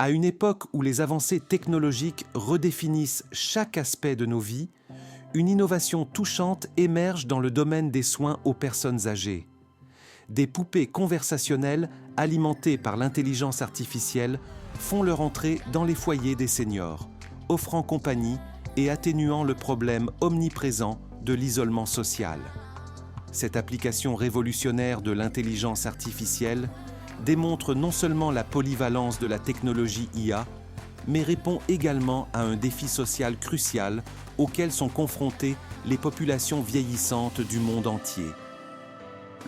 À une époque où les avancées technologiques redéfinissent chaque aspect de nos vies, une innovation touchante émerge dans le domaine des soins aux personnes âgées. Des poupées conversationnelles alimentées par l'intelligence artificielle font leur entrée dans les foyers des seniors, offrant compagnie et atténuant le problème omniprésent de l'isolement social. Cette application révolutionnaire de l'intelligence artificielle démontre non seulement la polyvalence de la technologie IA, mais répond également à un défi social crucial auquel sont confrontées les populations vieillissantes du monde entier.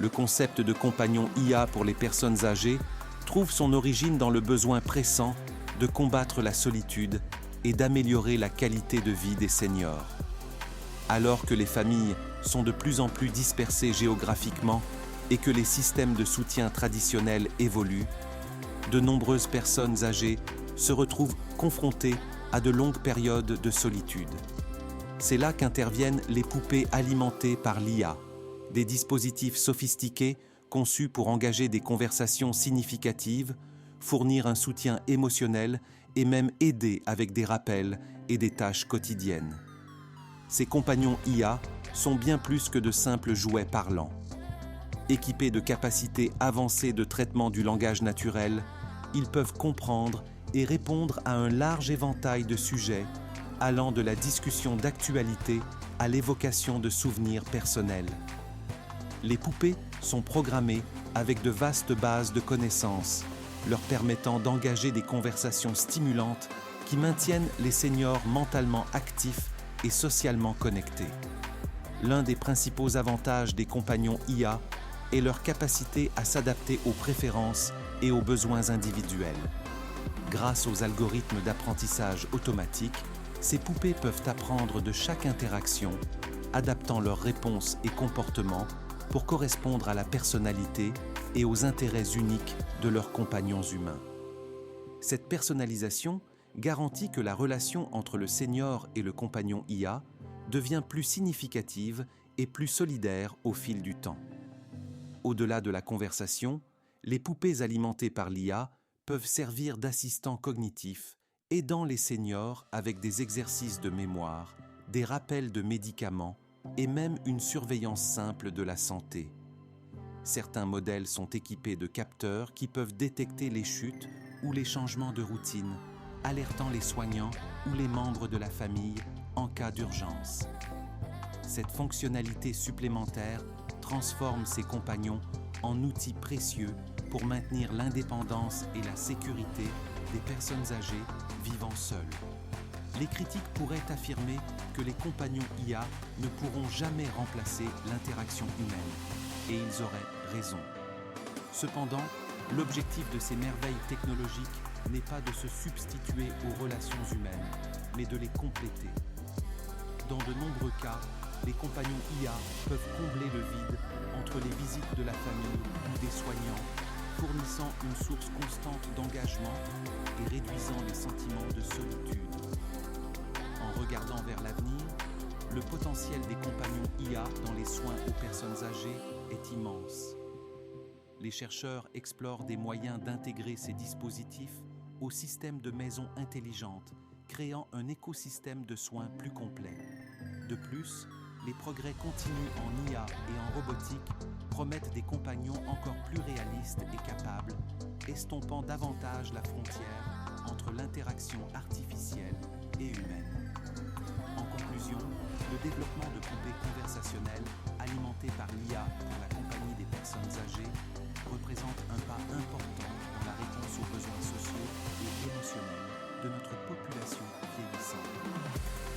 Le concept de compagnon IA pour les personnes âgées trouve son origine dans le besoin pressant de combattre la solitude et d'améliorer la qualité de vie des seniors. Alors que les familles sont de plus en plus dispersées géographiquement et que les systèmes de soutien traditionnels évoluent, de nombreuses personnes âgées se retrouvent confrontées à de longues périodes de solitude. C'est là qu'interviennent les poupées alimentées par l'IA, des dispositifs sophistiqués conçus pour engager des conversations significatives, fournir un soutien émotionnel et même aider avec des rappels et des tâches quotidiennes. Ces compagnons IA sont bien plus que de simples jouets parlants. Équipés de capacités avancées de traitement du langage naturel, ils peuvent comprendre et répondre à un large éventail de sujets, allant de la discussion d'actualité à l'évocation de souvenirs personnels. Les poupées sont programmées avec de vastes bases de connaissances, leur permettant d'engager des conversations stimulantes qui maintiennent les seniors mentalement actifs et socialement connectés. L'un des principaux avantages des compagnons IA est leur capacité à s'adapter aux préférences et aux besoins individuels. Grâce aux algorithmes d'apprentissage automatique, ces poupées peuvent apprendre de chaque interaction, adaptant leurs réponses et comportements pour correspondre à la personnalité et aux intérêts uniques de leurs compagnons humains. Cette personnalisation garantit que la relation entre le senior et le compagnon IA devient plus significative et plus solidaire au fil du temps. Au-delà de la conversation, les poupées alimentées par l'IA peuvent servir d'assistants cognitifs, aidant les seniors avec des exercices de mémoire, des rappels de médicaments et même une surveillance simple de la santé. Certains modèles sont équipés de capteurs qui peuvent détecter les chutes ou les changements de routine, alertant les soignants ou les membres de la famille en cas d'urgence. Cette fonctionnalité supplémentaire transforme ces compagnons en outils précieux pour maintenir l'indépendance et la sécurité des personnes âgées vivant seules. Les critiques pourraient affirmer que les compagnons IA ne pourront jamais remplacer l'interaction humaine, et ils auraient raison. Cependant, l'objectif de ces merveilles technologiques n'est pas de se substituer aux relations humaines, mais de les compléter. Dans de nombreux cas, les compagnons IA peuvent combler le vide entre les visites de la famille ou des soignants, fournissant une source constante d'engagement et réduisant les sentiments de solitude. En regardant vers l'avenir, le potentiel des compagnons IA dans les soins aux personnes âgées est immense. Les chercheurs explorent des moyens d'intégrer ces dispositifs au système de maisons intelligentes, créant un écosystème de soins plus complet. De plus, les progrès continus en IA et en robotique promettent des compagnons encore plus réalistes et capables, estompant davantage la frontière entre l'interaction artificielle et humaine. En conclusion, le développement de poupées conversationnelles alimentées par l'IA pour la compagnie des personnes âgées représente un pas important dans la réponse aux besoins sociaux et émotionnels de notre population vieillissante.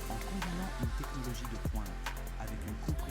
En combinant une technologie de pointe avec une compréhension